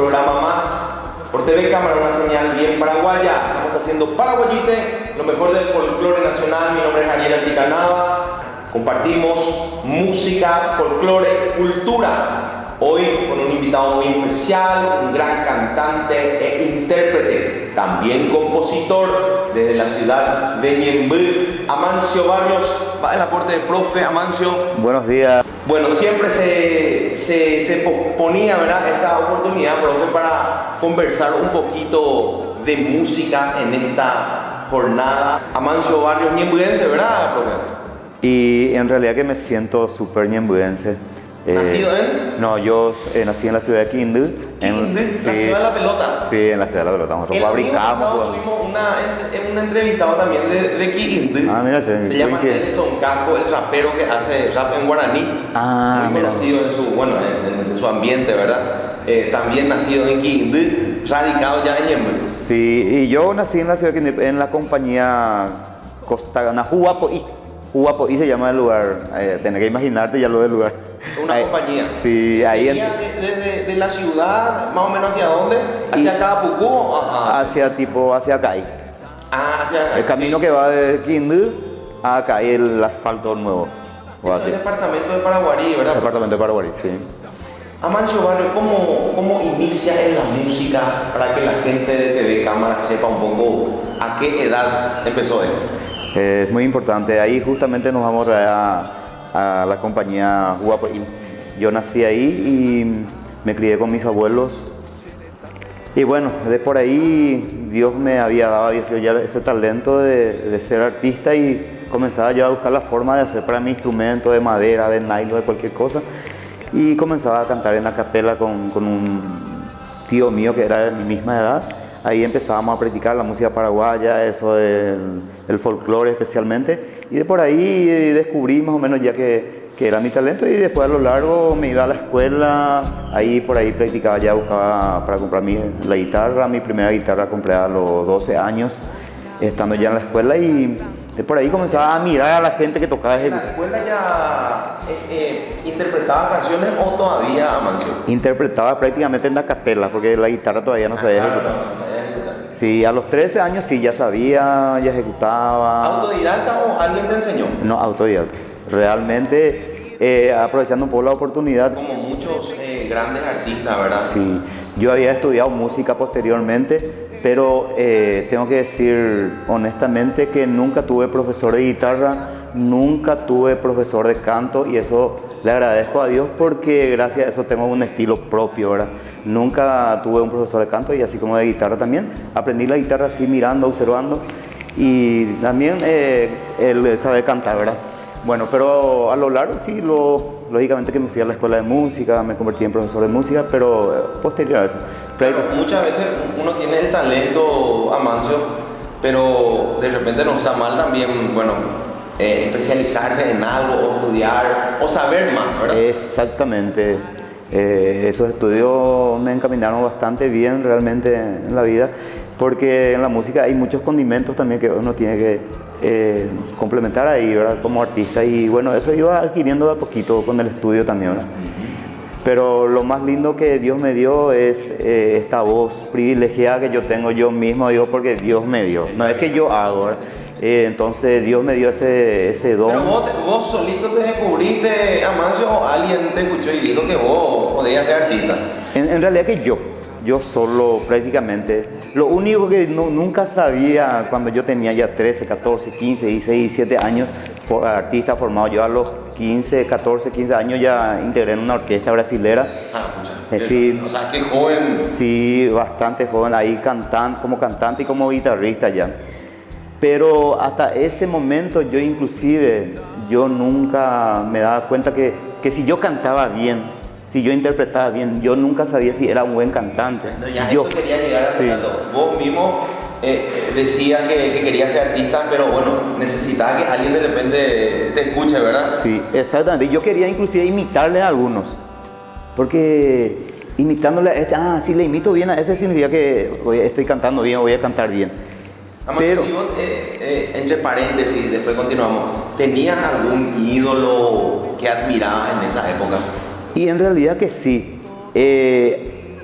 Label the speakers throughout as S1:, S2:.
S1: programa más por TV Cámara, una señal bien paraguaya. Estamos haciendo Paraguayite, lo mejor del folclore nacional. Mi nombre es Ariel Alticanava. Compartimos música, folclore, cultura. Hoy con un invitado muy especial, un gran cantante e intérprete, también compositor desde la ciudad de Ñemby, Amancio Barrios. Va el aporte de profe Amancio.
S2: Buenos días.
S1: Bueno, siempre se posponía, ¿verdad?, esta oportunidad, profe, para conversar un poquito de música en esta jornada. Amancio Barrios, ñembuense, ¿verdad, profe?
S2: Y en realidad que me siento súper ñembuense.
S1: ¿Nacido en?
S2: No, yo nací en la ciudad de Quindú.
S1: ¿Quindú?
S2: Sí,
S1: ¿La ciudad de la pelota?
S2: Sí, en la ciudad de la pelota. Nosotros fabricamos.
S1: Tuvimos un entrevistado también de Quindú.
S2: Ah, mira,
S1: se llama Nelson Casco, el rapero que hace rap en guaraní.
S2: Ah,
S1: muy
S2: mira.
S1: conocido en su ambiente, ¿verdad? También nacido en Quindú, radicado ya en Ñemby.
S2: Sí, y yo nací en la ciudad de Quindú, en la compañía Costagana, Huapoí se llama el lugar. Tenés que imaginarte ya lo del lugar.
S1: Una compañía.
S2: Sí, ahí
S1: de la ciudad, más o menos ¿hacia dónde? ¿Hacia Capucú o
S2: hacia Cay.
S1: Hacia Cay.
S2: El camino que va de Quindú a Cay, el asfalto nuevo.
S1: Es el departamento de Paraguarí, ¿verdad?
S2: Departamento de Paraguarí, sí.
S1: Amancio Barrio, ¿cómo inicia en la música para que la gente de TV Cámara sepa un poco a qué edad empezó esto?
S2: Es muy importante. Ahí justamente nos vamos a la compañía Huapoí. Yo nací ahí y me crié con mis abuelos. Y bueno, de por ahí Dios me había dado ya ese talento de ser artista y comenzaba yo a buscar la forma de hacer para mi instrumento de madera, de nylon, de cualquier cosa. Y comenzaba a cantar en la capela con un tío mío que era de mi misma edad. Ahí empezábamos a practicar la música paraguaya, eso el folclore especialmente. Y de por ahí descubrí más o menos ya que era mi talento. Y después a lo largo me iba a la escuela, ahí por ahí practicaba, ya buscaba para comprar la guitarra. Mi primera guitarra compré a los 12 años, estando ya en la escuela. Y de por ahí comenzaba a mirar a la gente que tocaba.
S1: ¿En la escuela ya interpretaba canciones o todavía, Amancio?
S2: Interpretaba prácticamente en la capela, porque la guitarra todavía no sabía ejecutar. Sí, a los 13 años sí, ya sabía, ya ejecutaba.
S1: ¿Autodidacta o alguien te enseñó?
S2: No, autodidacta. Realmente aprovechando un poco la oportunidad.
S1: Como muchos grandes artistas, ¿verdad?
S2: Sí, yo había estudiado música posteriormente, pero tengo que decir honestamente que nunca tuve profesor de guitarra, nunca tuve profesor de canto, y eso le agradezco a Dios porque gracias a eso tengo un estilo propio, ¿verdad? Nunca tuve un profesor de canto y así como de guitarra también. Aprendí la guitarra así mirando, observando, y también el saber cantar, ¿verdad? Bueno, pero a lo largo sí, lógicamente que me fui a la escuela de música, me convertí en profesor de música, pero posterior a eso.
S1: Claro, muchas veces uno tiene el talento, Amancio, pero de repente no está mal también, bueno, especializarse en algo, o estudiar, o saber más, ¿verdad?
S2: Exactamente. Esos estudios me encaminaron bastante bien realmente en la vida, porque en la música hay muchos condimentos también que uno tiene que complementar ahí, ¿verdad?, como artista. Y bueno, eso iba adquiriendo de a poquito con el estudio también, ¿verdad? Pero lo más lindo que Dios me dio es esta voz privilegiada que yo tengo yo mismo, digo, porque Dios me dio. No es que yo hago, ¿verdad? Entonces Dios me dio ese don.
S1: Pero vos solito te descubriste, Amancio, o alguien te escuchó y dijo que vos podías ser artista.
S2: En realidad que yo solo prácticamente. Lo único que nunca sabía cuando yo tenía ya 13, 14, 15, 16, 17 años, artista formado, yo a los 15, 14, 15 años ya integré en una orquesta brasilera.
S1: Sí, o sea, qué joven.
S2: Sí, bastante joven, ahí como cantante y como guitarrista ya. Pero hasta ese momento yo nunca me daba cuenta que si yo cantaba bien, si yo interpretaba bien, yo nunca sabía si era un buen cantante.
S1: No, ya yo eso quería llegar a ser. Vos mismo decías que querías ser artista, pero bueno, necesitaba que alguien de repente te escuche, ¿verdad?
S2: Sí, exactamente. Yo quería inclusive imitarle a algunos, porque imitándole a este, si le imito bien a ese significa que estoy cantando bien, voy a cantar bien.
S1: Pero, vos, entre paréntesis, después continuamos, ¿tenías algún ídolo que admirabas en esa época?
S2: Y en realidad que sí.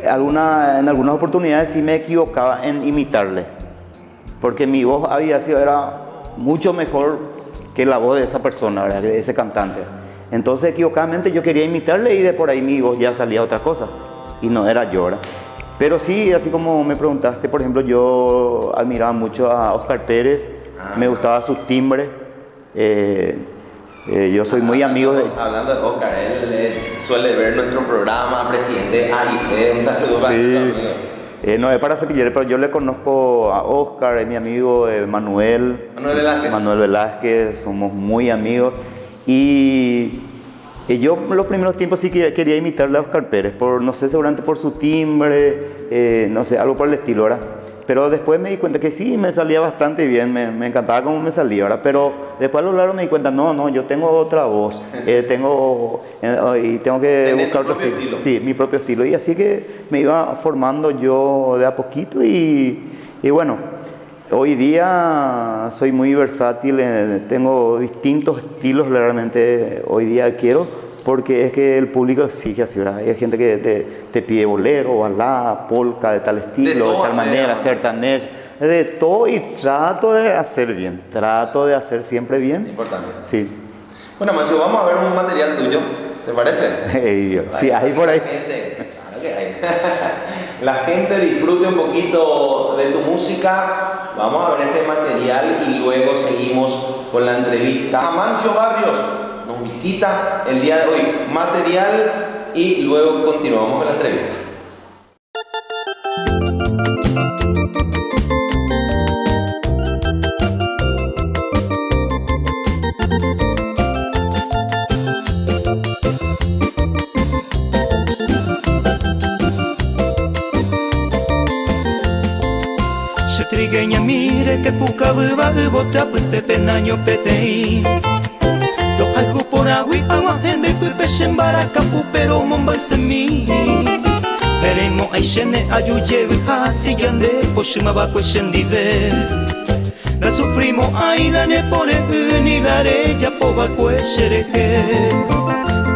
S2: en algunas oportunidades sí me equivocaba en imitarle, porque mi voz era mucho mejor que la voz de esa persona, ¿verdad? De ese cantante. Entonces equivocadamente yo quería imitarle y de por ahí mi voz ya salía otra cosa y no era yo, ¿verdad? Pero sí, así como me preguntaste, por ejemplo, yo admiraba mucho a Óscar Pérez, me gustaba su timbre. Yo soy muy amigo de...
S1: Hablando de Óscar, él suele ver nuestro programa, presidente AIG, un saludo para
S2: Sí.
S1: tu amigo.
S2: No es para cepillar, pero yo le conozco a Óscar, es mi amigo Manuel Velázquez, somos muy amigos. Y yo en los primeros tiempos sí quería imitarle a Óscar Pérez, no sé, seguramente por su timbre, no sé, algo por el estilo, ¿verdad? Pero después me di cuenta que sí, me salía bastante bien, me encantaba cómo me salía, ¿verdad? Pero después a lo largo me di cuenta, no, yo tengo otra voz, y tengo que buscar otro estilo. Sí, mi propio estilo. Y así que me iba formando yo de a poquito y bueno, hoy día soy muy versátil, tengo distintos estilos realmente hoy día porque es que el público exige así, ¿verdad? Hay gente que te pide bolero, balada, polka, de tal estilo, de tal manera, sertanejo, de todo, y trato de hacer bien, trato de hacer siempre bien.
S1: Importante.
S2: Sí.
S1: Bueno, Mancio, vamos a ver un material tuyo, ¿te parece?
S2: Sí, hay por ahí.
S1: Claro que hay. La gente disfrute un poquito de tu música. Vamos a ver este material y luego seguimos con la entrevista. Amancio Barrios nos visita el día de hoy. Material y luego continuamos con la entrevista.
S3: Trigueña mire que puca buba bota pute penaño petei. Lo hago por agui agua gente pupe shembaraca pupero momba semi. Peremo ai shene ayuye ha si yande poshima ba kweshendive. Da sufrimo ai la ne pore ni la re ya poba kweshereje.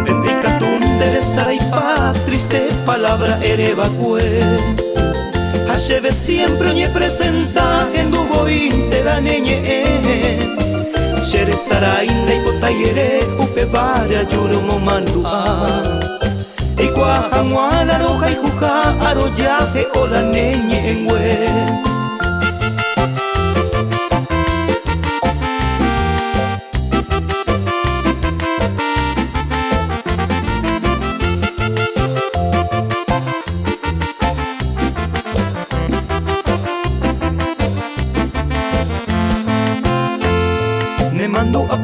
S3: Bendica tundere sarai pa triste palabra ereba kwe. Lleve siempre oñe presenta en du bointe la neñe Shere sarainde y potayere upe varia yuro momandua Y guajamuana roja y juja aroyaje o la neñe en hue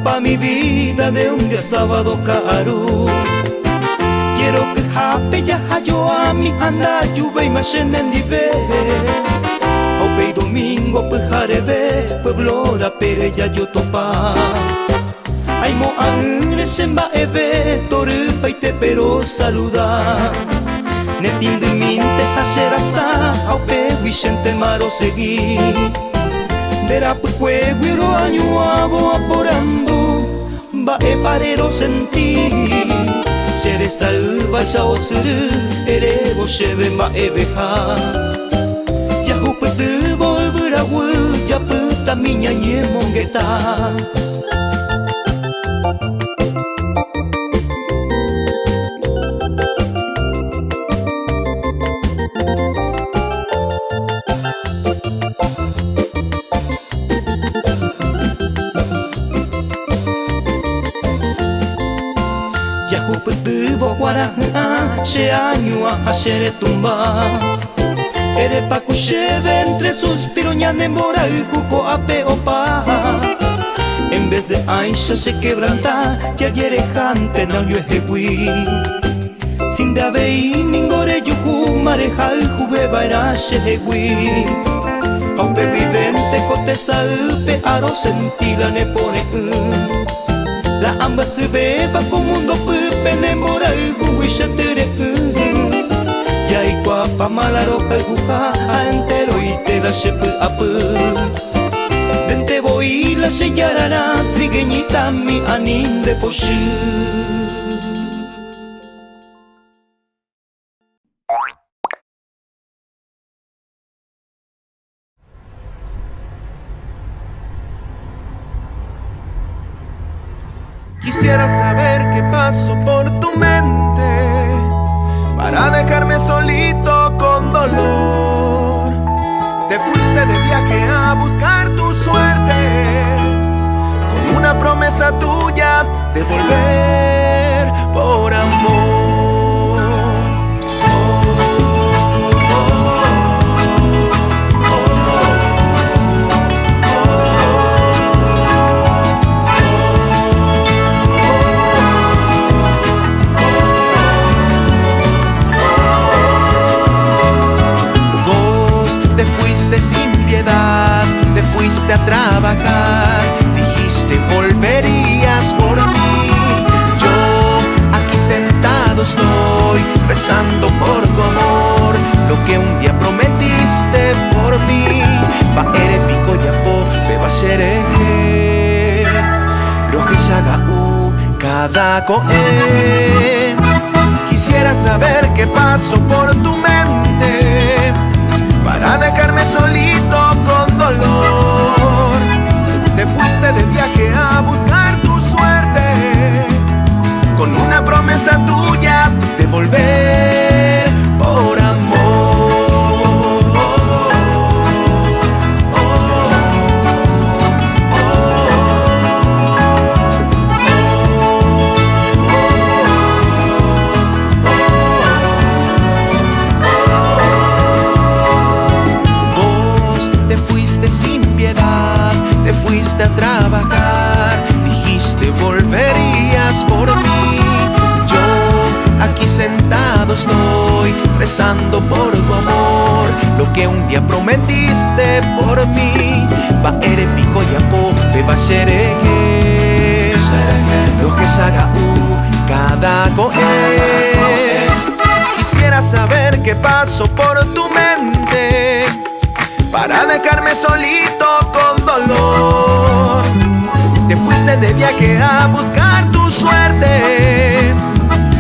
S3: Pa' mi vida de un día sábado caro. Quiero que jape ya yo a mi anda lluvia y machen en dive. Ope y domingo pues jarebe pueblo la pere ya yo topa. Ay mo aure semba eve torupa y te pero saluda. Ne pinde minte hacerasa ope Vicente Maro seguí. Verá pues juego año abo aporando va e parero senti Shere salva ya osuru ere bo sheve ma e beja Ya hupe tu volvera wu ya puta miña nye mongueta She año a shere tumba Ere pa kusheve entre suspiro ñane mora y juco ape opa En vez de Aisha se quebranta ya yere jante na yo ejewi Sin de abei ningore yuku mareja el jube baira shehewi Aupe vivente kote sa upe aro sentila ne pone La amba se beba como un pupe nemora el huishatere Ya y guapa mala roja el juja a entero y te la shepu apu Dente voy la sellarana trigueñita mi anin de poshi
S4: Quisiera saber qué pasó por tu mente para dejarme solito con dolor. Te fuiste de viaje a buscar tu suerte, con una promesa tuya de volver por amor. Te fuiste sin piedad, te fuiste a trabajar, dijiste volverías por mí. Yo aquí sentado estoy, rezando por tu amor, lo que un día prometiste por mí. Va pico yapo, beba xereje, roje shagau, cada coe. Quisiera saber qué pasó por tu mente para dejarme solito con dolor. Te fuiste de viaje a buscar tu suerte, con una promesa tuya de volver por amor. Te fuiste a trabajar, dijiste volverías por mí. Yo aquí sentado estoy, rezando por tu amor, lo que un día prometiste por mí. Va pico yapo, beba xereje, lo que saga cada coe. Quisiera saber qué pasó por tu mente para dejarme solito con dolor. Te fuiste de viaje a buscar tu suerte,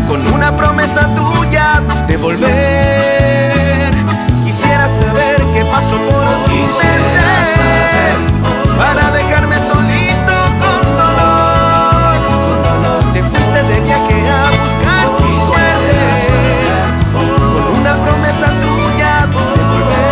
S4: con una promesa tuya de volver. Quisiera saber qué pasó por tu mente para dejarme solito con dolor. Te fuiste de viaje a buscar tu suerte, con una promesa tuya de volver.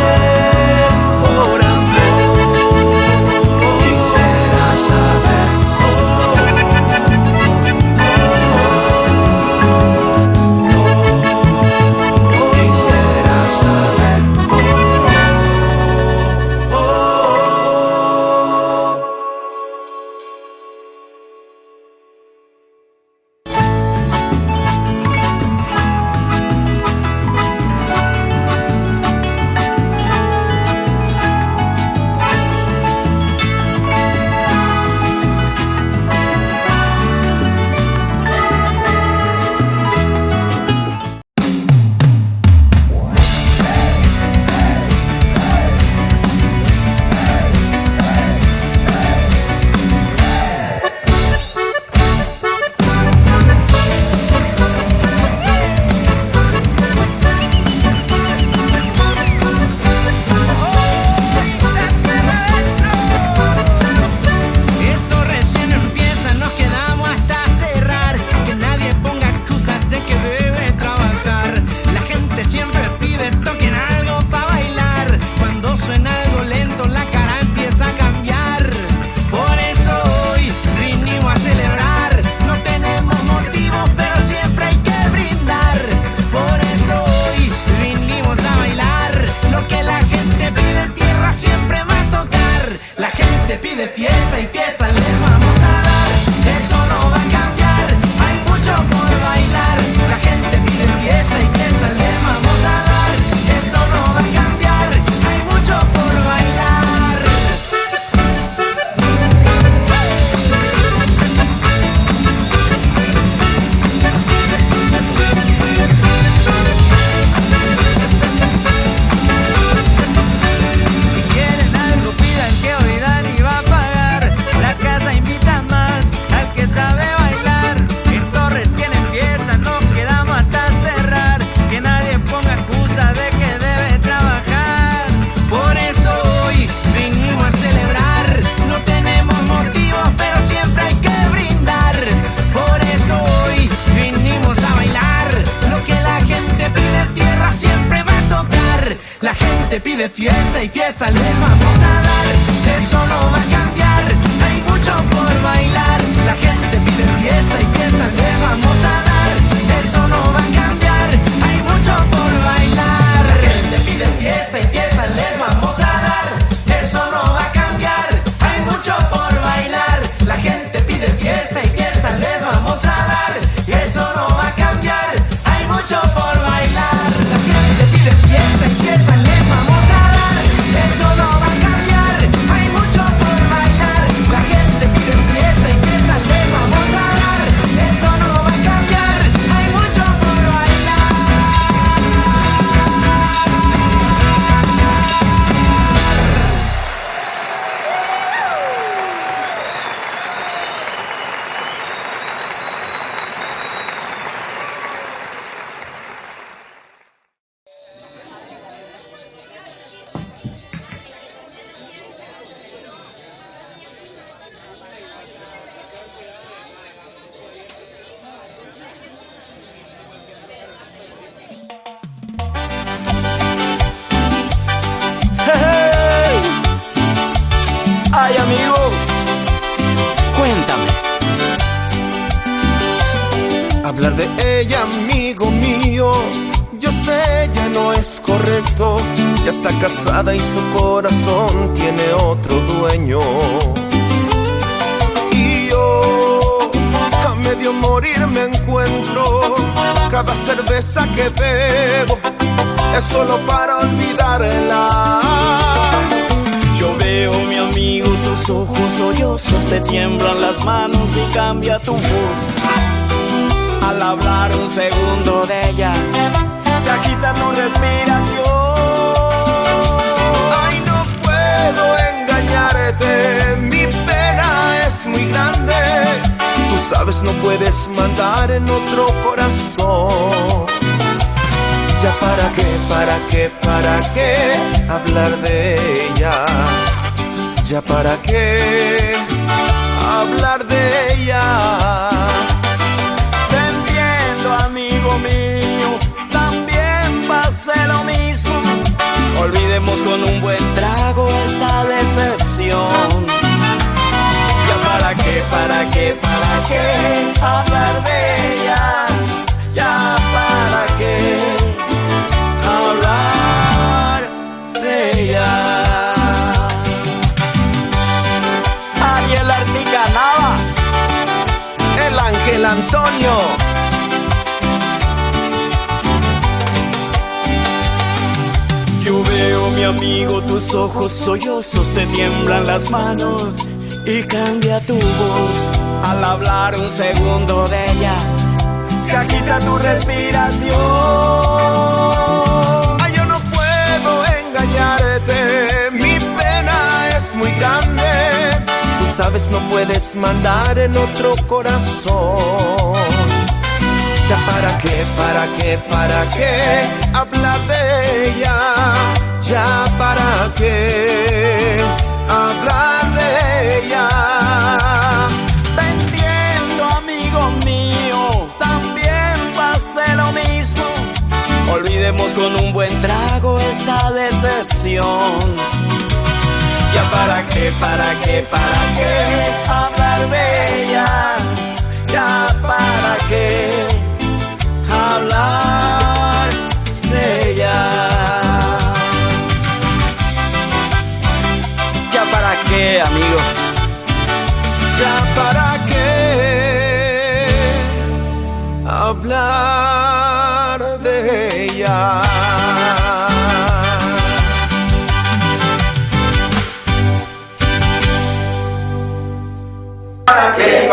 S4: gente pide fiesta y fiesta les vamos a dar. Eso no va a cambiar, hay mucho por bailar. La gente pide fiesta y fiesta les vamos a dar. Eso no va a cambiar, hay mucho por bailar. La gente pide fiesta y fiesta les vamos a dar. Eso no va a cambiar, hay mucho por bailar. La gente pide fiesta y fiesta les vamos a dar. Eso no va a cambiar, hay mucho por bailar. La gente pide fiesta y fiesta les vamos a dar. Eso no va a cambiar, hay mucho por bailar. La gente pide fiesta y fiesta les vamos a dar. Eso no va a cambiar, hay mucho por bailar.
S5: Ay, amigo, cuéntame.
S4: Hablar de ella, amigo mío, yo sé ya no es correcto. Ya está casada y su corazón tiene otro dueño. Y yo a medio morir me encuentro. Cada cerveza que bebo es solo para olvidarla.
S5: Yo veo, mi amigo, tus ojos sollozos, te tiemblan las manos y cambia tu voz. Al hablar un segundo de ella, se agita tu respiración.
S4: Ay, no puedo engañarte, mi pena es muy grande. Tú sabes, no puedes mandar en otro corazón. Ya para qué hablar de ella. Ya para qué hablar de ella.
S5: Te entiendo, amigo mío, también pasé lo mismo. Olvidemos con un buen trago esta decepción. Ya para qué hablar de ella. Ya para qué hablar de ella. Ariel Articanaba,
S4: El Ángel Antonio.
S5: yo veo, mi amigo, tus ojos sollozos, te tiemblan las manos y cambia tu voz. Al hablar un segundo de ella, se agita tu respiración.
S4: Ay, yo no puedo engañarte, mi pena es muy grande. Tú sabes, no puedes mandar en otro corazón. Ya para qué hablar de ella. Ya para qué hablar de ella.
S5: Te entiendo, amigo mío, también pasé lo mismo. Olvidemos con un buen trago esta decepción. Ya para qué hablar de ella. Ya para qué hablar de ella. Ya para qué, amigo.
S4: Ya para qué hablar de ella.
S1: ¿Para qué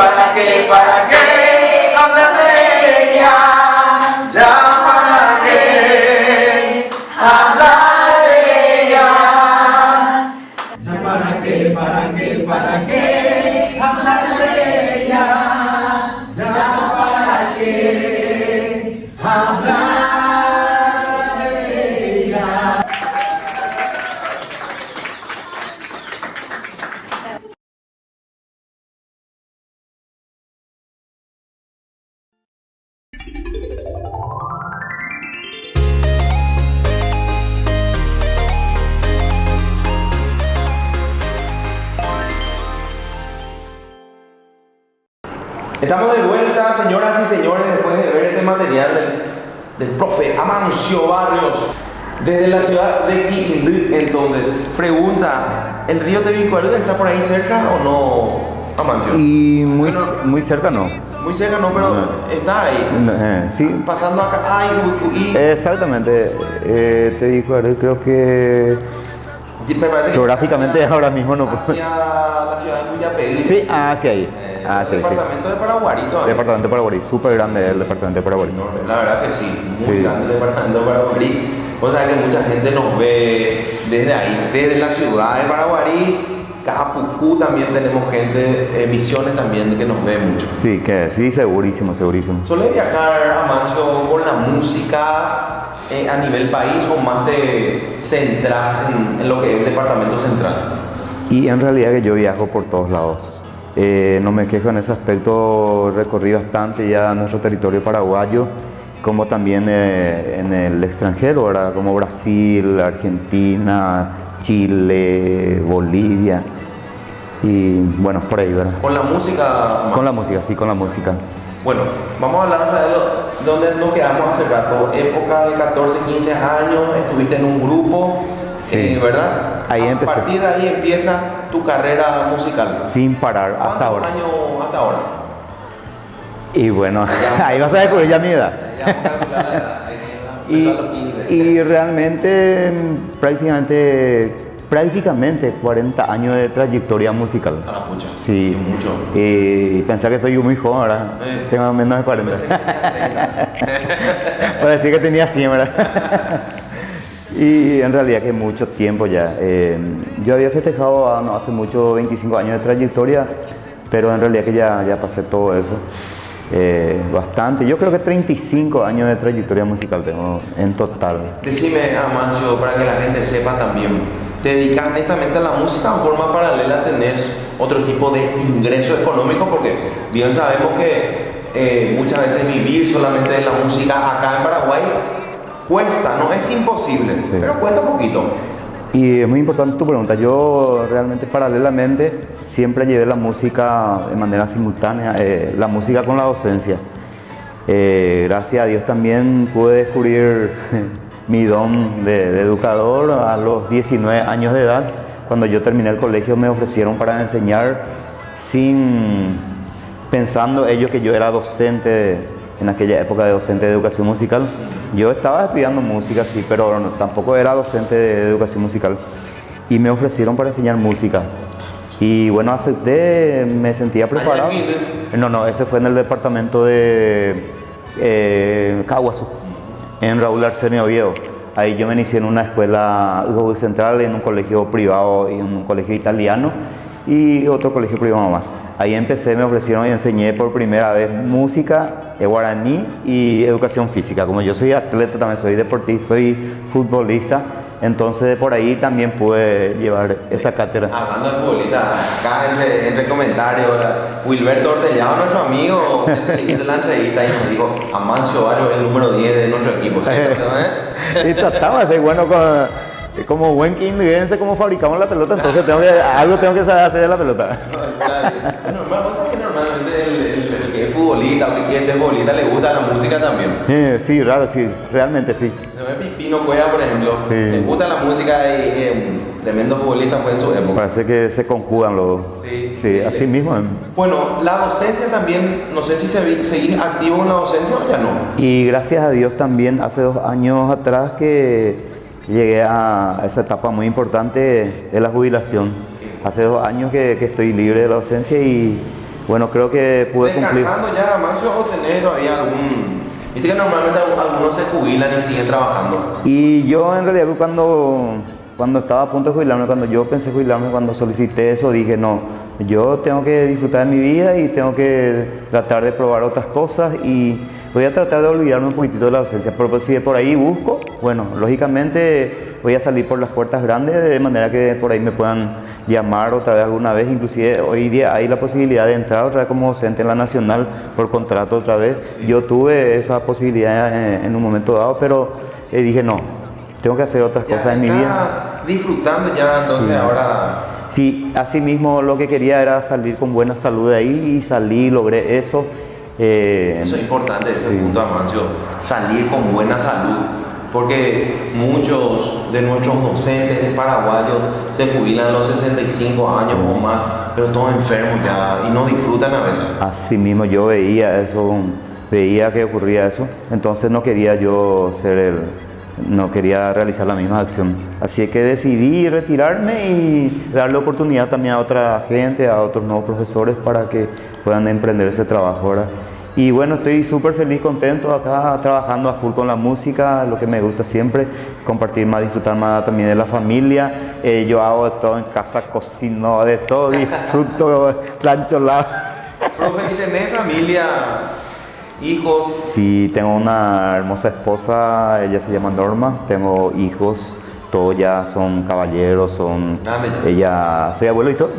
S1: hablar de ella? Ya para qué hablar de ella. Ya para qué hablar de ella. Ya para qué hablar de ella. Estamos de vuelta, señoras y señores, después de ver este material del profe Amancio Barrios desde la ciudad de Quindío. Entonces, pregunta, ¿el río Tebicuarú está por ahí cerca o no, Amancio?
S2: Y
S1: Bueno,
S2: muy cerca no.
S1: muy cerca no, pero está ahí.
S2: Sí,
S1: Pasando acá, y
S2: exactamente. Tebicuarú creo que
S1: me parece que
S2: geográficamente ahora mismo no puedo.
S1: hacia la ciudad de Cuyapelli.
S2: Sí, hacia ahí.
S1: El departamento de Paraguarí todavía.
S2: Departamento de Paraguarí, súper grande el departamento de Paraguarí.
S1: La verdad que sí, muy
S2: Sí.
S1: grande el departamento de Paraguarí. O sea que mucha gente nos ve desde ahí, desde la ciudad de Paraguarí. Capucú también tenemos gente, Misiones también que nos ve mucho.
S2: Sí, que sí, segurísimo, segurísimo.
S1: ¿Suele viajar, Amancio, con la música a nivel país o más te centras en lo que es el departamento central?
S2: Y en realidad que yo viajo por todos lados. No me quejo en ese aspecto, recorrí bastante ya nuestro territorio paraguayo, como también en el extranjero, ¿verdad? Como Brasil, Argentina, Chile, Bolivia. Y bueno, por ahí, ¿verdad?
S1: Con la música.
S2: Con la música, sí, con la música.
S1: Bueno, vamos a hablar de dónde nos quedamos hace rato. Época de 14, 15 años, estuviste en un grupo,
S2: Sí.
S1: ¿verdad?
S2: Ahí empecé.
S1: A partir de ahí empieza tu carrera musical.
S2: Sin parar hasta ahora.
S1: ¿Cuántos años hasta ahora?
S2: Y bueno, ahí vas a descubrir ya mi edad.
S1: Ya vamos a calcular la edad. Ahí empezó a los 15.
S2: Y realmente prácticamente 40 años de trayectoria musical.
S1: A la pucha.
S2: Sí,
S1: Mucho.
S2: y pensar que soy muy joven, ¿verdad? Tengo menos de 40. Puedo decir que tenía 100, ¿verdad? Y en realidad que mucho tiempo ya. Yo había festejado no hace mucho 25 años de trayectoria, pero en realidad que ya pasé todo eso. Bastante. Yo creo que 35 años de trayectoria musical tengo en total.
S1: Decime, Amancio, para que la gente sepa también, ¿te dedicas netamente a la música o en forma paralela tenés otro tipo de ingreso económico? Porque bien sabemos que muchas veces vivir solamente de la música acá en Paraguay cuesta, no es imposible,
S2: Sí.
S1: pero cuesta un poquito.
S2: Y es muy importante tu pregunta. Yo realmente paralelamente siempre llevé la música de manera simultánea, la música con la docencia. Gracias a Dios también pude descubrir mi don de educador a los 19 años de edad. Cuando yo terminé el colegio me ofrecieron para enseñar pensando ellos que yo era docente, en aquella época de docente de educación musical. Yo estaba estudiando música, sí, pero tampoco era docente de educación musical. Y me ofrecieron para enseñar música. Y bueno, acepté, me sentía preparado. No, ese fue en el departamento de Caguazú, en Raúl Arsenio Oviedo. Ahí yo me inicié en una escuela central, en un colegio privado y en un colegio italiano y otro colegio privado más. Ahí empecé, me ofrecieron y enseñé por primera vez música, guaraní y educación física. Como yo soy atleta, también soy deportista, soy futbolista, entonces por ahí también pude llevar esa cátedra.
S1: Hablando de futbolista, acá entre comentarios, Wilberto Ortellado, nuestro amigo, de la entrevista y nos dijo, Amancio Barrios es el número 10 de nuestro equipo, ¿cierto?
S2: Y trataba de ser bueno como buen quindiense, como fabricamos la pelota, entonces algo tengo que saber hacer de la pelota.
S1: Normalmente el que es futbolista o que quiere ser futbolista le gusta la música también.
S2: Sí, raro, sí, realmente sí.
S1: Pino Cueva, por ejemplo,
S2: Sí.
S1: le gusta la música y tremendo futbolista fue en su época.
S2: Parece que se conjugan los dos.
S1: Sí.
S2: Así mismo.
S1: Bueno, la docencia también, no sé si seguís activo en la docencia o ya no.
S2: Y gracias a Dios también hace 2 años atrás que llegué a esa etapa muy importante de la jubilación. Hace 2 años que estoy libre de la docencia y bueno, creo que pude cumplir.
S1: ¿Descansando ya, Amancio, o tenés todavía algún...? Viste que normalmente algunos se jubilan y siguen trabajando.
S2: Y yo en realidad cuando estaba a punto de jubilarme, cuando yo pensé jubilarme, cuando solicité eso, dije no, yo tengo que disfrutar de mi vida y tengo que tratar de probar otras cosas y voy a tratar de olvidarme un poquitito de la docencia, pero si por ahí busco, bueno, lógicamente voy a salir por las puertas grandes de manera que por ahí me puedan llamar otra vez alguna vez, inclusive hoy día hay la posibilidad de entrar otra vez como docente en la Nacional por contrato otra vez. Yo tuve esa posibilidad en un momento dado, pero dije no, tengo que hacer otras cosas en mi vida.
S1: Estás disfrutando ya, entonces
S2: Sí.
S1: ahora
S2: Sí, así mismo lo que quería era salir con buena salud de ahí y salí, logré eso.
S1: Eso es importante, ese
S2: sí.
S1: punto, Amancio, salir con buena salud, porque muchos de nuestros docentes paraguayos se jubilan a los 65 años o más, pero todos enfermos ya y no disfrutan a veces.
S2: Así mismo yo veía eso, veía que ocurría eso, entonces no quería yo no quería realizar la misma acción. Así que decidí retirarme y darle oportunidad también a otra gente, a otros nuevos profesores para que puedan emprender ese trabajo, ¿verdad? Y bueno, estoy súper feliz, contento acá, trabajando a full con la música, lo que me gusta siempre, compartir más, disfrutar más también de la familia. Yo hago de todo en casa, cocino de todo, disfruto, plancho la...
S1: Profe, ¿y tenés familia, hijos?
S2: Sí, tengo una hermosa esposa, ella se llama Norma, tengo hijos, todos ya son caballeros, son... soy abuelo y todo.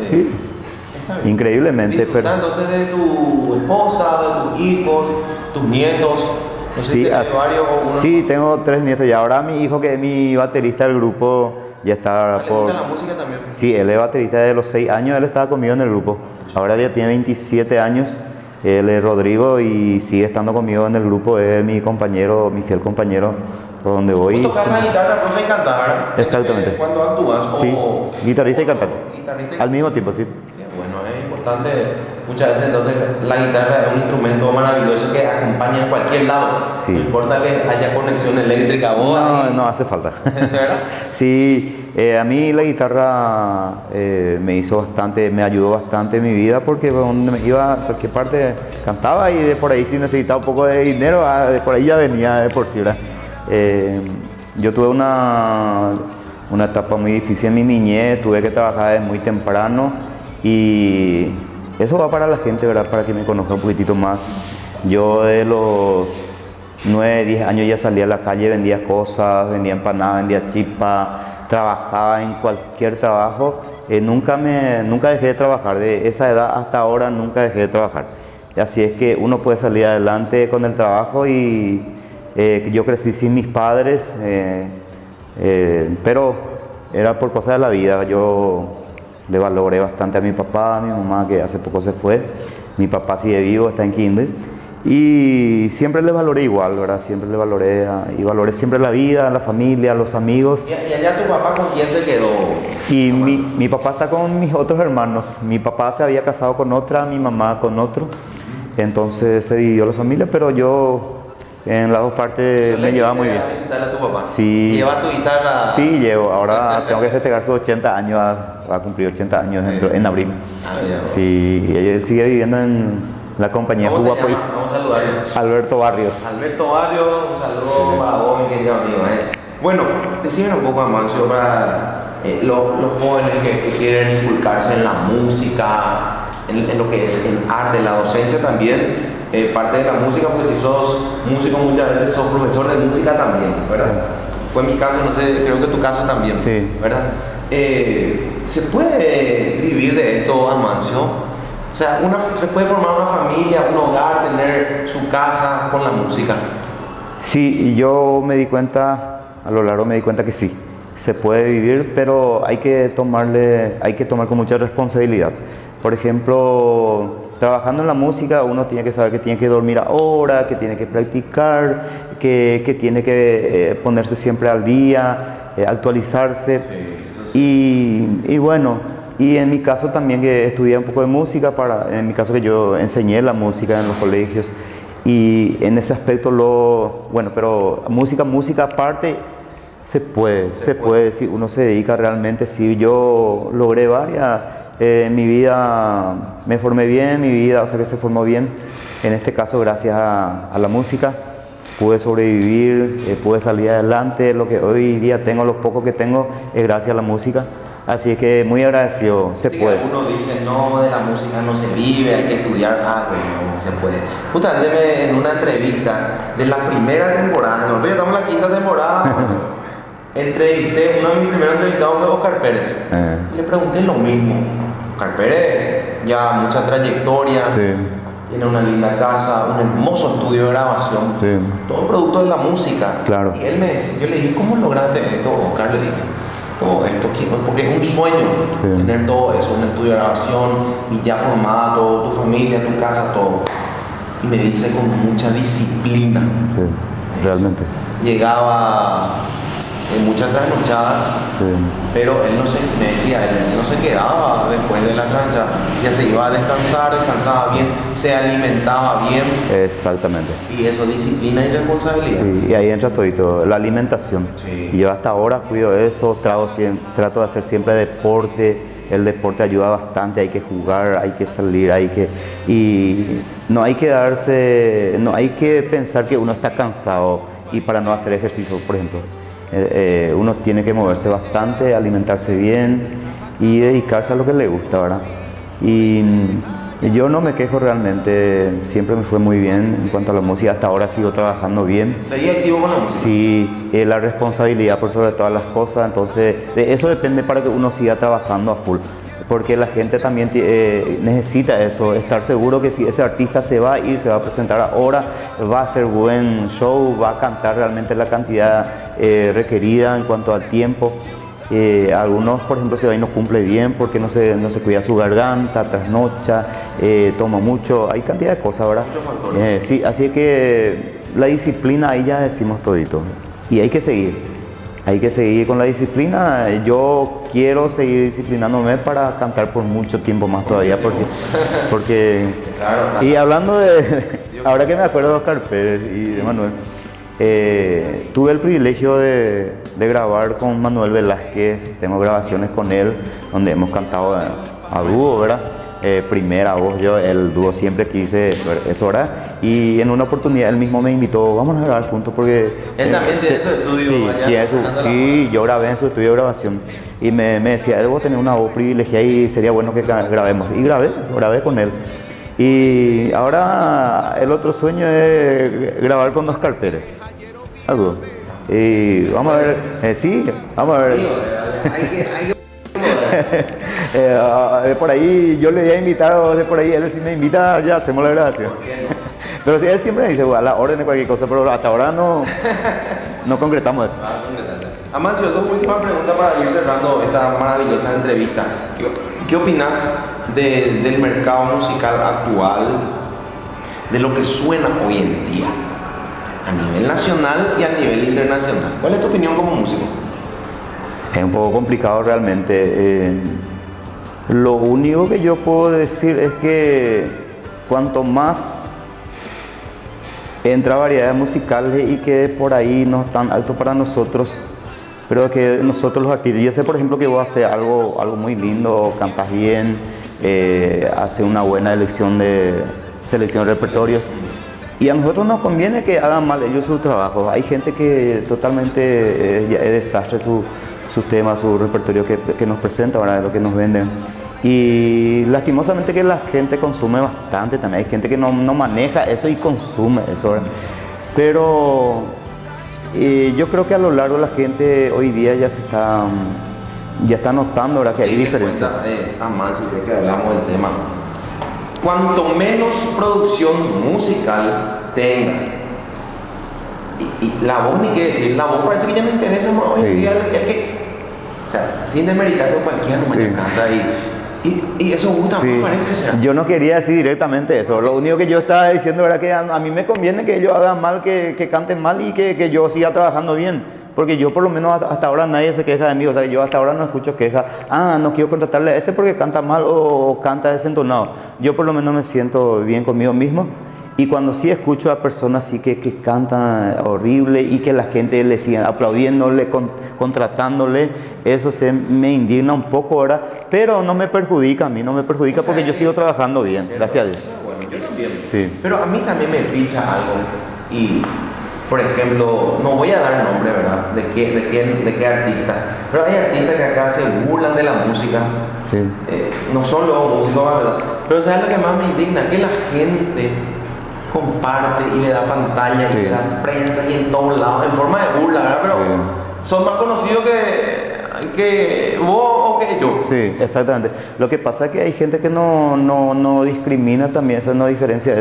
S2: Sí. Increíblemente, pero...
S1: Entonces de tu esposa, de tus hijos, tus nietos.
S2: Sí, sí, tengo 3 nietos y ahora mi hijo, que es mi baterista del grupo, ya está
S1: ¿Le gusta la música también?
S2: Sí, él es baterista desde los 6 años, él estaba conmigo en el grupo. Ahora ya tiene 27 años, él es Rodrigo y sigue estando conmigo en el grupo, es mi compañero, mi fiel compañero por donde voy.
S1: ¿Tú tocas la guitarra, profe, y cantar?
S2: Exactamente.
S1: ¿Cuándo actúas?
S2: Sí, guitarrista y cantante. Al mismo tiempo, sí.
S1: Bueno, es importante muchas veces, entonces la guitarra es un instrumento maravilloso que acompaña en cualquier lado.
S2: Sí.
S1: No importa que haya conexión eléctrica o
S2: No hace falta.
S1: ¿Verdad?
S2: Sí, a mí la guitarra me ayudó bastante en mi vida, porque donde me iba a cualquier parte cantaba y de por ahí, si necesitaba un poco de dinero, de por ahí ya venía de por sí, ¿verdad? Yo tuve una etapa muy difícil en mi niñez, tuve que trabajar desde muy temprano y eso va para la gente, ¿verdad? Para que me conozca un poquitito más. Yo de los 9, 10 años ya salía a la calle, vendía cosas, vendía empanadas, vendía chipa, trabajaba en cualquier trabajo. Nunca dejé de trabajar, de esa edad hasta ahora nunca dejé de trabajar. Así es que uno puede salir adelante con el trabajo y yo crecí sin mis padres, pero era por cosas de la vida. Yo le valoré bastante a mi papá, a mi mamá, que hace poco se fue. Mi papá sigue vivo, está en kinder. Y siempre le valoré igual, ¿verdad? Siempre le valoré y valoré siempre la vida, la familia, los amigos.
S1: ¿Y allá tu papá con quién se quedó?
S2: Y mi papá está con mis otros hermanos. Mi papá se había casado con otra, mi mamá con otro. Entonces se dividió la familia, pero yo en las dos partes me llevaba muy bien.
S1: ¿A visitarle a tu papá?
S2: Sí.
S1: ¿Lleva tu guitarra?
S2: Sí, llevo. Ahora tengo que festejar sus 80 años, va a cumplir 80 años en abril. Sí, y ella sigue viviendo en la compañía
S1: ¿Cómo se
S2: Jugapoy.
S1: llama? Vamos a saludarle.
S2: Alberto Barrios.
S1: Alberto Barrios, un saludo para vos, mi querido amigo. Bueno, decime un poco, Amancio, para los jóvenes que quieren inculcarse en la música, en lo que es el arte, la docencia también. Parte de la música, pues si sos músico muchas veces sos profesor de música también, ¿verdad? Sí. Fue mi caso, no sé, creo que tu caso también,
S2: sí.
S1: ¿Verdad? ¿Se puede vivir de esto, Amancio? O sea, ¿se puede formar una familia, un hogar, tener su casa con la música?
S2: Sí, y yo me di cuenta, a lo largo me di cuenta que sí, se puede vivir, pero hay que tomar con mucha responsabilidad. Por ejemplo, trabajando en la música, uno tiene que saber que tiene que dormir ahora, que tiene que practicar, que tiene que ponerse siempre al día, actualizarse. Y bueno, y en mi caso también que estudié un poco de música, en mi caso que yo enseñé la música en los colegios, y en ese aspecto pero música aparte se puede, si uno se dedica realmente. Si yo logré varias. En mi vida me formé bien, que se formó bien. En este caso, gracias a la música, pude sobrevivir, pude salir adelante. Lo que hoy día tengo, lo poco que tengo, es gracias a la música. Así que muy agradecido, se puede.
S1: Algunos dicen, no, de la música no se vive, hay que estudiar. No se puede. Justamente en una entrevista de la primera temporada, nosotros ya estamos en la quinta temporada, entrevisté, uno de mis primeros entrevistados fue Oscar Pérez. Y le pregunté lo mismo. Oscar Pérez, ya mucha trayectoria,
S2: sí.
S1: Tiene una linda casa, un hermoso estudio de grabación,
S2: sí.
S1: Todo producto de la música.
S2: Claro.
S1: Y yo le dije, ¿cómo lograste esto, Oscar? Le dije, todo esto, porque es un sueño tener todo eso, un estudio de grabación y ya formado, tu familia, tu casa, todo. Y me dice con mucha disciplina.
S2: Sí, realmente.
S1: Llegaba en muchas trasnochadas, pero él me decía, él no se quedaba después de la trancha, ya se iba a descansar, descansaba bien, se alimentaba bien.
S2: Exactamente.
S1: Y eso, disciplina y responsabilidad.
S2: Sí, y ahí entra todo, la alimentación.
S1: Sí.
S2: Y yo hasta ahora cuido eso, trato de hacer siempre deporte. El deporte ayuda bastante, hay que jugar, hay que salir, y no hay que pensar que uno está cansado y para no hacer ejercicio, por ejemplo. Uno tiene que moverse bastante, alimentarse bien y dedicarse a lo que le gusta, ¿verdad? Y yo no me quejo realmente, siempre me fue muy bien en cuanto a la música, hasta ahora sigo trabajando bien.
S1: ¿Seguís activo con la música?
S2: Sí, la responsabilidad por sobre todas las cosas, entonces de eso depende para que uno siga trabajando a full. Porque la gente también necesita eso, estar seguro que si ese artista se va a ir, se va a presentar ahora, va a hacer buen show, va a cantar realmente la cantidad requerida en cuanto al tiempo. Algunos, por ejemplo, si ahí no cumple bien porque no se cuida su garganta, trasnocha, toma mucho, hay cantidad de cosas, ¿verdad? Sí, así que la disciplina ahí ya decimos todito. Y hay que seguir con la disciplina. Yo quiero seguir disciplinándome para cantar por mucho tiempo más todavía, porque
S1: Claro.
S2: y hablando ahora que me acuerdo de Oscar Pérez y de Manuel, tuve el privilegio de grabar con Manuel Velázquez, tengo grabaciones con él, donde hemos cantado a dúo, ¿verdad? Primera voz, yo el dúo siempre quise eso, ¿verdad? Y en una oportunidad él mismo me invitó, vamos a grabar juntos porque...
S1: Él también tiene su estudio.
S2: Sí,
S1: allá,
S2: sí, yo grabé en su estudio de grabación y me decía, vos tenés una voz privilegiada y sería bueno que grabemos. Y grabé con él. Y ahora el otro sueño es grabar con Oscar Pérez. Algo. Y vamos a ver, sí, vamos a ver. De por ahí yo le voy a invitar, de por ahí él si me invita, ya hacemos la grabación. Pero sí, él siempre me dice, a la orden de cualquier cosa, pero hasta ahora no concretamos eso.
S1: Amancio, dos últimas preguntas para ir cerrando esta maravillosa entrevista. ¿Qué opinas del mercado musical actual, de lo que suena hoy en día, a nivel nacional y a nivel internacional? ¿Cuál es tu opinión como músico?
S2: Es un poco complicado realmente. Lo único que yo puedo decir es que cuanto más entra variedades musicales y que por ahí no es tan alto para nosotros, pero que nosotros los artistas, yo sé por ejemplo que vos haces algo muy lindo, cantas bien, haces una buena selección de repertorios, y a nosotros nos conviene que hagan mal ellos su trabajo. Hay gente que totalmente es desastre sus temas, su repertorio que nos presenta, ¿verdad? Lo que nos venden. Y lastimosamente que la gente consume bastante también. Hay gente que no maneja eso y consume eso, ¿verdad? Pero yo creo que a lo largo la gente hoy día ya está notando, ¿verdad? Que hay diferencia.
S1: Amancio, ya que hablamos del tema, cuanto menos producción musical tenga, y la voz ni qué decir, la voz parece que ya no interesa más hoy en día, el que, o sea, sin demeritar que cualquiera nomás ya canta y eso gusta, me parece. ¿Será?
S2: Yo no quería decir directamente eso, lo único que yo estaba diciendo era que a mí me conviene que ellos hagan mal, que canten mal y que yo siga trabajando bien, porque yo por lo menos hasta ahora nadie se queja de mí, o sea, yo hasta ahora no escucho quejas, no quiero contratarle a este porque canta mal o canta desentonado. Yo por lo menos me siento bien conmigo mismo. Y cuando sí escucho a personas así que cantan horrible y que la gente le sigue aplaudiéndole, contratándole, eso me indigna un poco, ¿verdad? Pero no me perjudica a mí, porque yo sigo trabajando bien, gracias a Dios.
S1: Bueno, yo también.
S2: Sí.
S1: Pero a mí también me pincha algo. Y, por ejemplo, no voy a dar nombre, ¿verdad? De qué artista. Pero hay artistas que acá se burlan de la música.
S2: Sí.
S1: No son los músicos, ¿verdad? Pero ¿sabes lo que más me indigna? Que la gente comparte y le da pantalla y le da prensa y en todos lados, en forma de burla, ¿verdad? Pero son más conocidos que vos o que yo.
S2: Sí, exactamente. Lo que pasa es que hay gente que no discrimina también, esa no diferencia,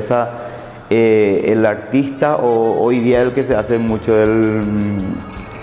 S2: el artista o hoy día el que se hace mucho el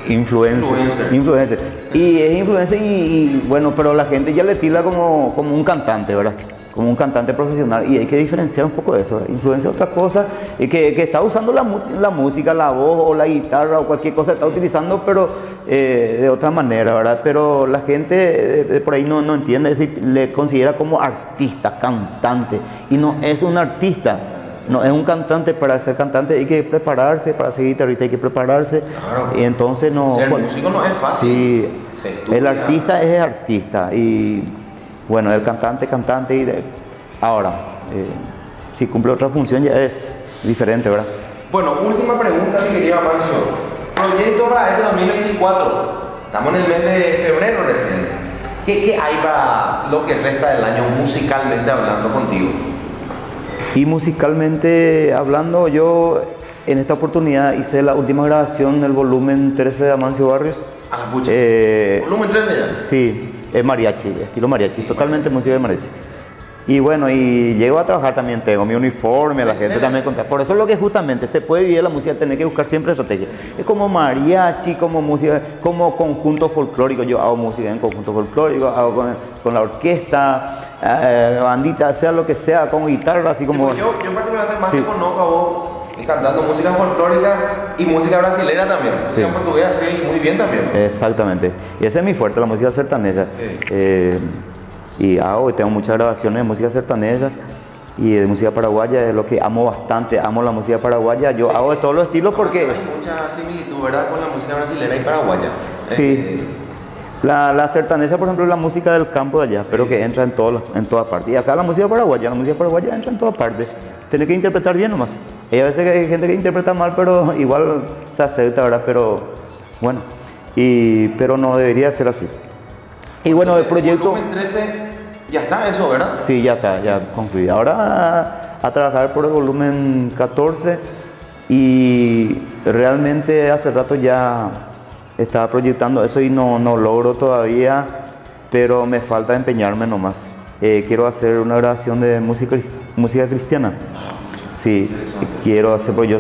S2: influencer. Y es influencer y bueno, pero la gente ya le tilda como un cantante, ¿verdad? Como un cantante profesional, y hay que diferenciar un poco de eso. Influencia es otra cosa, y que está usando la música, la voz o la guitarra o cualquier cosa, está utilizando, pero de otra manera, ¿verdad? Pero la gente por ahí no entiende, es decir, le considera como artista, cantante, y no es un artista. No es un cantante. Para ser cantante hay que prepararse, para ser guitarrista hay que prepararse.
S1: Claro.
S2: Y entonces no...
S1: Ser músico no es fácil.
S2: Sí,
S1: Se estudia.
S2: el artista es artista y bueno, el cantante. Ahora, si cumple otra función ya es diferente, ¿verdad?
S1: Bueno, última pregunta, mi querido Amancio. Proyecto para este 2024. Estamos en el mes de febrero recién. ¿Qué hay para lo que resta del año musicalmente hablando contigo?
S2: Y musicalmente hablando, yo en esta oportunidad hice la última grabación del volumen 13 de Amancio Barrios.
S1: A la pucha. ¿Volumen 13 ya?
S2: Sí, es mariachi, estilo mariachi, totalmente música de mariachi. Y bueno, y llego a trabajar también, tengo mi uniforme, la gente también contra. Por eso es lo que justamente se puede vivir la música, tener que buscar siempre estrategia. Es como mariachi, como música, como conjunto folclórico. Yo hago música en conjunto folclórico, hago con la orquesta, bandita, sea lo que sea, con guitarra, así como...
S1: Sí, yo particularmente más
S2: Sí.
S1: te conozco a vos cantando música folclórica y música brasilera también. Música
S2: Sí.
S1: portuguesa, sí, muy bien también.
S2: Exactamente. Y ese es mi fuerte, la música sertaneja.
S1: Sí.
S2: Y tengo muchas grabaciones de música sertaneja y de música paraguaya, es lo que amo bastante, amo la música paraguaya. Yo hago de todos los estilos porque...
S1: Hay mucha similitud, ¿verdad?, con la música brasilera y paraguaya.
S2: Sí. La sertaneja, por ejemplo, es la música del campo de allá, pero que entra en todas partes. Y acá la música paraguaya entra en todas partes. Tienes que interpretar bien nomás. Y a veces hay gente que interpreta mal, pero igual se acepta, ¿verdad? Pero bueno, pero no debería ser así. Y bueno, el proyecto...
S1: Volumen 13, ya está eso, ¿verdad?
S2: Sí, ya está, ya concluí. Ahora a trabajar por el volumen 14 y realmente hace rato ya estaba proyectando eso y no logro todavía, pero me falta empeñarme nomás. Quiero hacer una grabación de música cristiana. Sí, quiero hacer, porque yo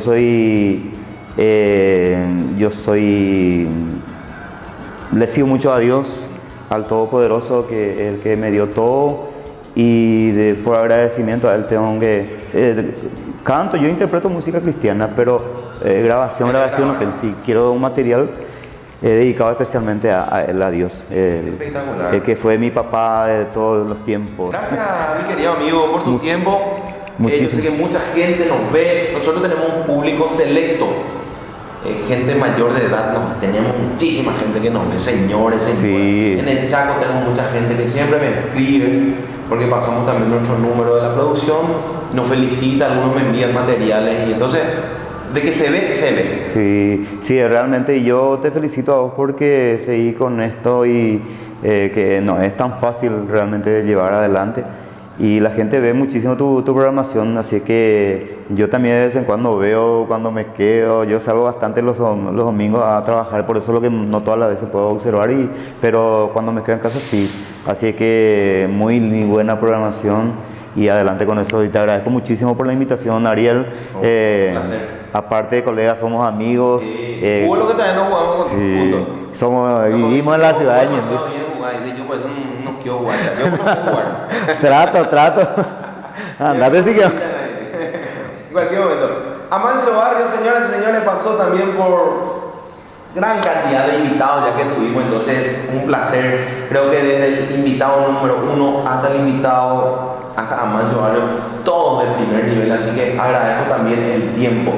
S2: le sigo mucho a Dios, al Todopoderoso, que es el que me dio todo, y por agradecimiento a él tengo que canto, yo interpreto música cristiana, pero grabación no tengo. Sí, quiero un material dedicado especialmente a él, a Dios,
S1: Espectacular.
S2: el que fue mi papá de todos los tiempos.
S1: Gracias, mi querido amigo, por tu tiempo.
S2: Muchísimo.
S1: Yo sé que mucha gente nos ve. Nosotros tenemos un público selecto. Gente mayor de edad, tenemos muchísima gente que nos ve, señores.
S2: Sí.
S1: En el Chaco tenemos mucha gente que siempre me escribe, porque pasamos también nuestro número de la producción, nos felicita, algunos me envían materiales, y entonces, de que se ve.
S2: Sí, realmente yo te felicito a vos porque seguí con esto y que no es tan fácil realmente llevar adelante. Y la gente ve muchísimo tu programación, así que yo también de vez en cuando veo, cuando me quedo, yo salgo bastante los domingos a trabajar, por eso es lo que no todas las veces puedo observar, pero cuando me quedo en casa sí. Así que muy buena programación y adelante con eso. Y te agradezco muchísimo por la invitación, Ariel.
S1: Un placer.
S2: Aparte de colegas, somos amigos.
S1: Fútbol lo que todavía no jugamos juntos.
S2: Vivimos en la ciudad de Ñemby.
S1: Yo por eso no quiero jugar. Yo no puedo jugar.
S2: Trato. Andate si que...
S1: Cualquier momento. Amancio Barrios, señoras y señores, pasó también por gran cantidad de invitados ya que tuvimos, entonces un placer. Creo que desde el invitado número 1 hasta el invitado, hasta Amancio Barrios, todos de primer nivel, así que agradezco también el tiempo.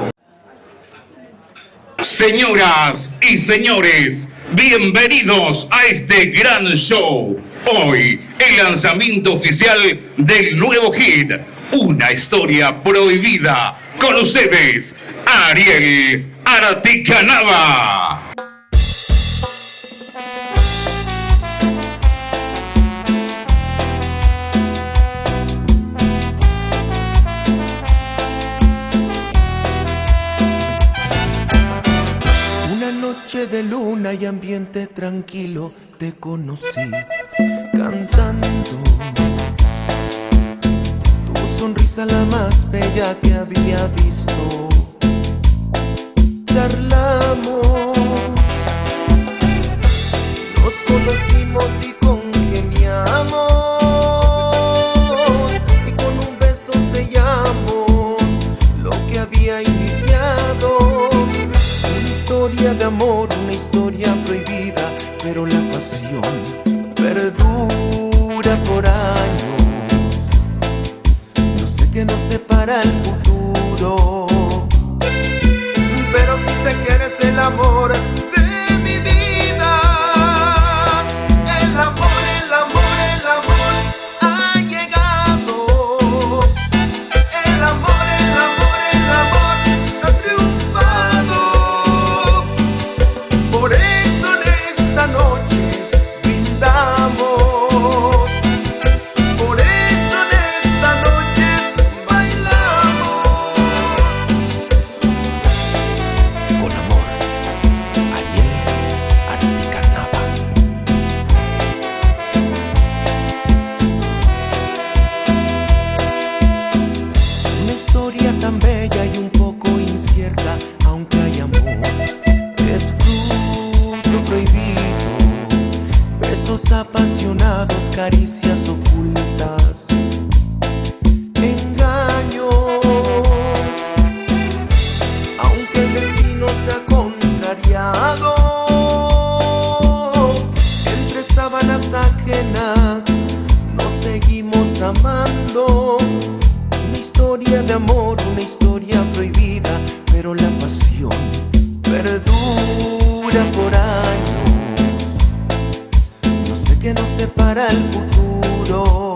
S6: Señoras y señores, bienvenidos a este gran show. Hoy, el lanzamiento oficial del nuevo hit, Una historia prohibida. Con ustedes, Ariel Araticanava.
S4: Una noche de luna y ambiente tranquilo te conocí cantando. Tu sonrisa la más bella que había visto. Charlamos, nos conocimos y congeniamos, y con un beso sellamos lo que había iniciado. Una historia de amor, una historia prohibida, pero la pasión perdura por años. No sé qué nos separa el futuro, pero sí sé que eres el amor de mi vida. El amor, el amor, el amor ha llegado. El amor, el amor, el amor ha triunfado. Por eso en esta noche brindamos. Por eso en esta noche bailamos. Con amor, ayer Articanaba. Una historia tan bella y un poco incierta, aunque hay amor, es fruto prohibido. Besos apasionados, caricias ocultas, engaños. Aunque el destino se ha contrariado, entre sábanas ajenas nos seguimos amando. Una historia de amor, una historia prohibida, pero la pasión perdura por años. No sé qué nos separa el futuro,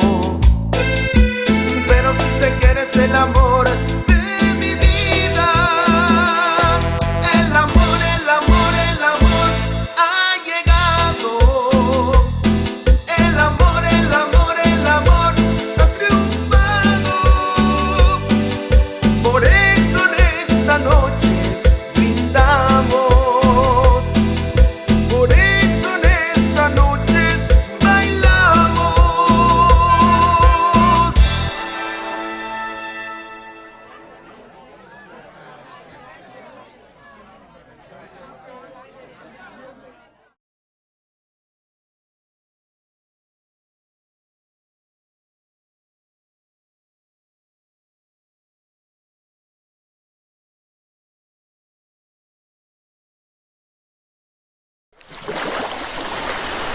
S4: pero sí sé que eres el amor de mi vida. El amor, el amor, el amor ha llegado. El amor, el amor, el amor ha triunfado. Por eso en esta noche brindamos. Por eso en esta noche bailamos.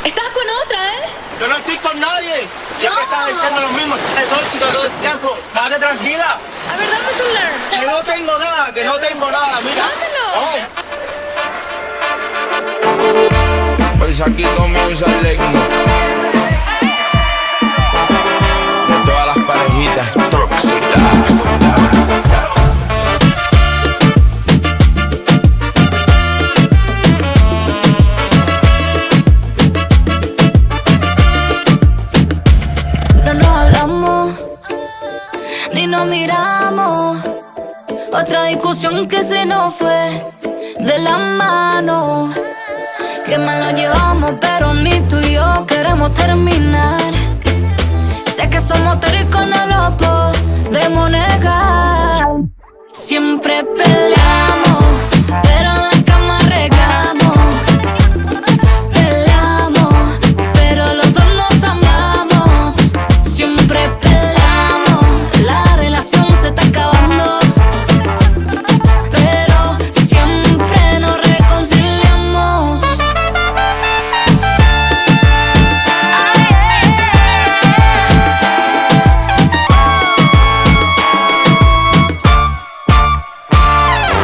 S7: Estás con otra, ¿eh?
S5: Yo no estoy con nadie. Siempre estás diciendo lo mismo. Todo el tiempo. Date tranquila.
S7: A ver, dame tu celular.
S5: Que no tengo nada, que no tengo nada. Mira.
S7: Dámelo.
S8: Pues aquí comienza el ritmo de todas las parejitas.
S9: No nos hablamos, ni nos miramos. Otra discusión que se nos fue de la mano. Que mal nos llevamos, pero ni tú y yo queremos terminar. Sé que somos tercos, no lo podemos negar. Siempre peleamos, pero en la cama arreglamos. Peleamos, pero los dos nos amamos. Siempre peleamos, la relación se está acabando, pero siempre nos reconciliamos.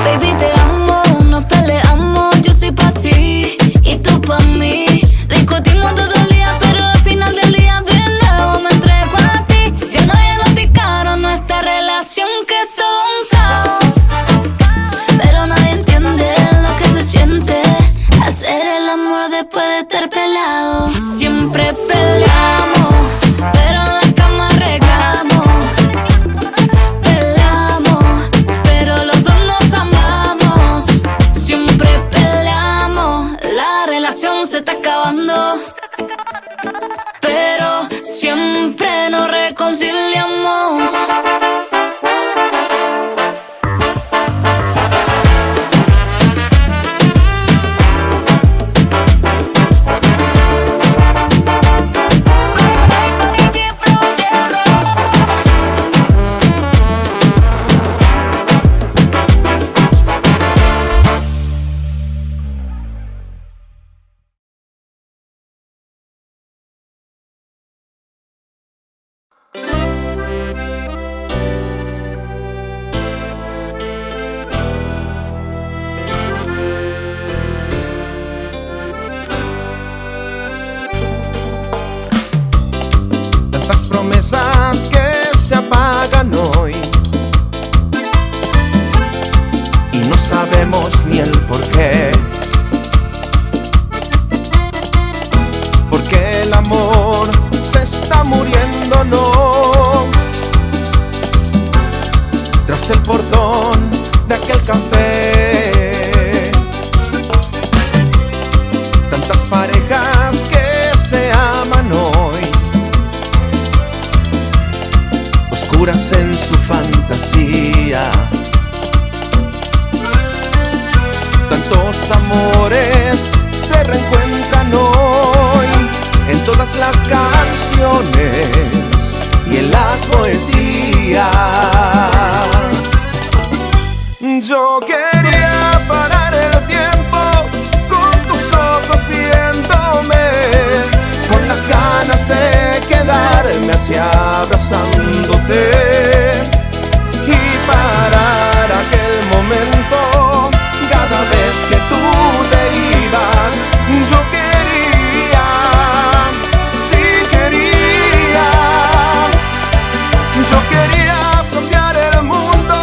S9: Baby, te amo, nos peleamos, yo soy pa' ti y tú pa' mí. Discutimos todo el día, pero al final del día de nuevo me entrego a ti. Ya no diagnosticaron nuestra relación, que es todo un caos, pero nadie entiende lo que se siente hacer el amor después de estar pelado. Siempre peleamos, pero en la cama arreglamos. Peleamos, pero los dos nos amamos. Siempre peleamos, la relación se está acabando, pero siempre nos reconciliamos.
S4: ¿Por qué? Porque el amor se está muriendo, no. Tras el portón de aquel café, tantas parejas que se aman hoy, oscuras en su fantasía. Tantos amores se reencuentran hoy en todas las canciones y en las poesías. Yo quería parar el tiempo con tus ojos viéndome, con las ganas de quedarme así abrazándote y parar aquel momento cada vez que tú te ibas. Yo quería, sí quería, yo quería cambiar el mundo,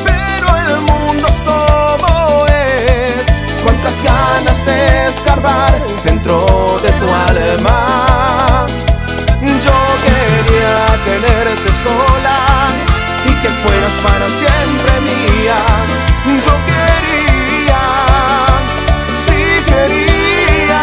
S4: pero el mundo es como es. Cuántas ganas de escarbar dentro de tu alma. Yo quería tenerte sola y que fueras para siempre mía. Yo quería, sí quería.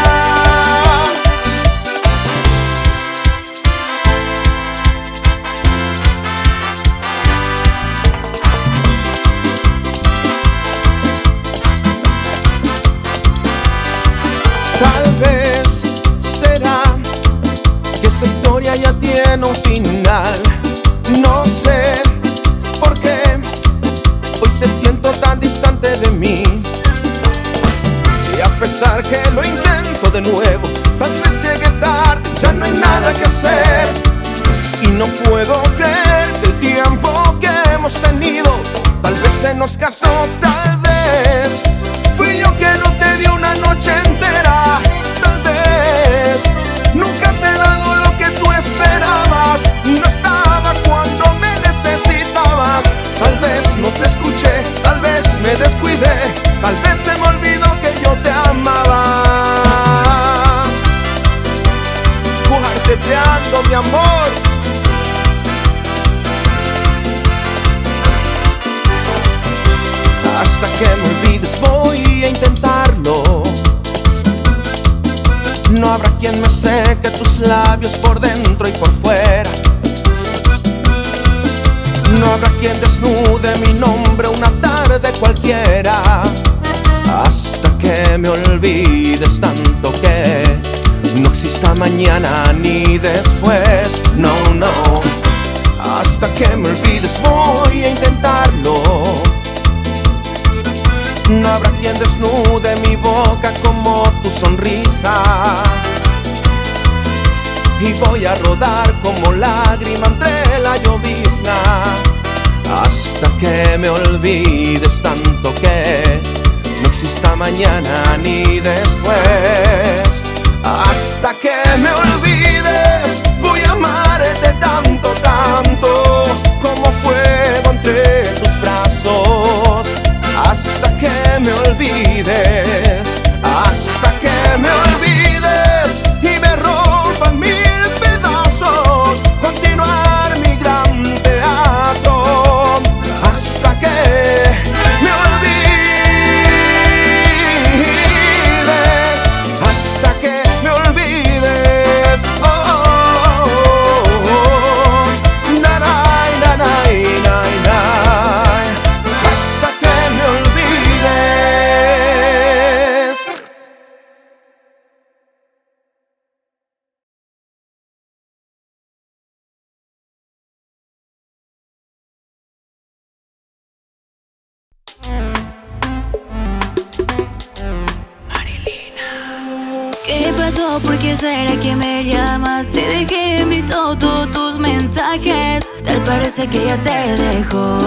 S4: Tal vez será que esta historia ya tiene un final. No sé por qué hoy te siento tan distante de mí, y a pesar que lo intento de nuevo, tal vez llegue tarde, ya no hay nada que hacer. Y no puedo creer que el tiempo que hemos tenido tal vez se nos gastó. Tal vez fui yo que no te di una noche entera. Tal vez nunca te he dado lo que tú esperabas. No estaba cuando me necesitabas. Tal vez no te escuché, tal vez me descuidé, tal vez se me olvidó que yo te amaba. Cuarteteando, mi amor. Hasta que me olvides voy a intentarlo. No habrá quien me seque tus labios por dentro y por fuera. No habrá quien desnude mi nombre una tarde cualquiera. Hasta que me olvides tanto que no exista mañana ni después. No, no. Hasta que me olvides voy a intentarlo. No habrá quien desnude mi boca como tu sonrisa. Y voy a rodar como lágrima entre la llovizna. Hasta que me olvides tanto que no exista mañana ni después. Hasta que me olvides voy a amarte tanto, tanto como fuego entre tus brazos. Hasta que me olvides, hasta que me olvides y me rompan mil pedazos. Continuar mi gran teatro hasta que me olvides, hasta que me olvides. Oh, oh, oh, oh. Na, na, na, na, na, na. Hasta que me olvides.
S9: ¿Qué pasó? ¿Por qué será que me llamas? Te dejé en visto todos tus mensajes. Tal parece que ya te dejó.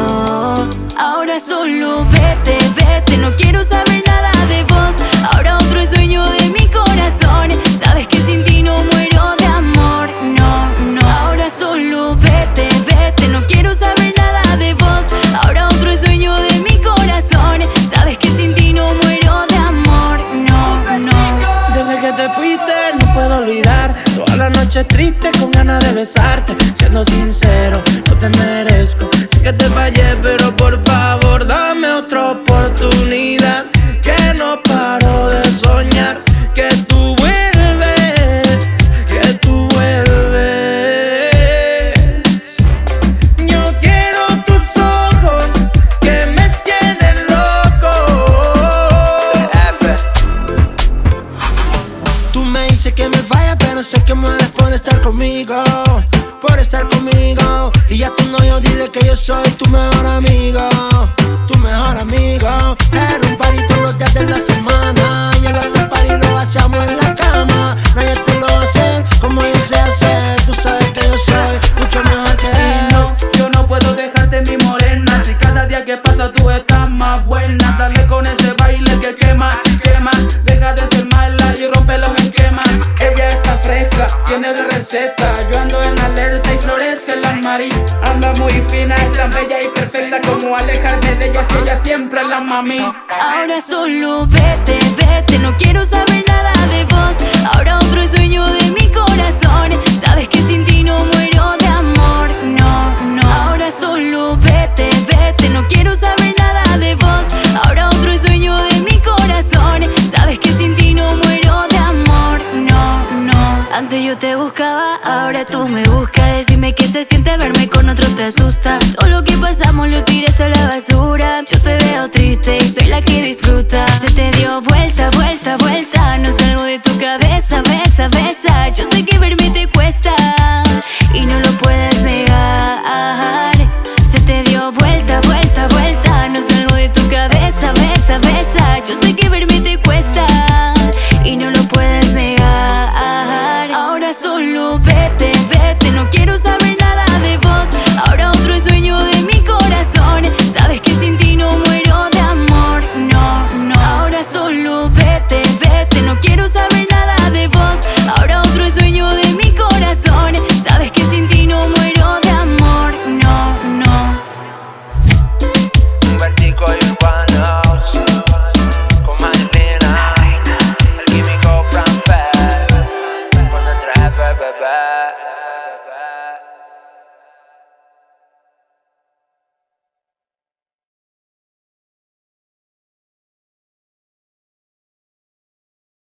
S9: Ahora solo vete, vete. No quiero saber nada de vos. Ahora otro es dueño de mi corazón. Sabes que sin ti no muero de amor. No, no. Ahora solo vete, vete. No quiero saber nada de vos. Ahora otro es dueño de mi corazón. Sabes que sin ti no muero de
S4: noche triste con ganas de besarte. Siendo sincero, no te merezco. Sé que te fallé, pero por favor dame otra oportunidad. Que no paro de soñar que tú vuelves, que tú vuelves. Yo quiero tus ojos que me tienen loco. Tú me dices que me vaya, pero sé que mueres por estar conmigo, por estar conmigo. Y ya tu novio dile que yo soy tu mejor amigo, tu mejor amigo. Era un party todos los días de la semana y el otro party lo hacemos en la cama. Nadie te lo va a hacer como yo sé hacer. Tú sabes que yo soy mucho mejor que él.
S10: No, yo no puedo dejarte mi morena. Si cada día que pasa tú estás más buena. Dale con ese baile que quema, quema. Deja de ser mala y rompe los esquemas. Ella está fresca, tiene la receta. Yo ando en alerta y florece la Mari. Anda muy fina, es tan bella y perfecta. Como alejarme de ella si ella siempre es la mami.
S9: Ahora solo vete, vete, no quiero saber nada de vos. Ahora otro sueño de mi corazón. Sabes que sin ti no muero de amor, no, no. Ahora solo vete, vete, no quiero saber nada de vos. Ahora otro sueño de mi corazón. Sabes que sin ti no muero de amor, no, no. Antes yo te buscaba, ahora tú me buscas. Decime que se siente verme con otro, te asusta. Todo lo que pasamos lo tiraste a la basura. Yo te veo triste y soy la que disfruta. Se te dio vuelta, vuelta, vuelta.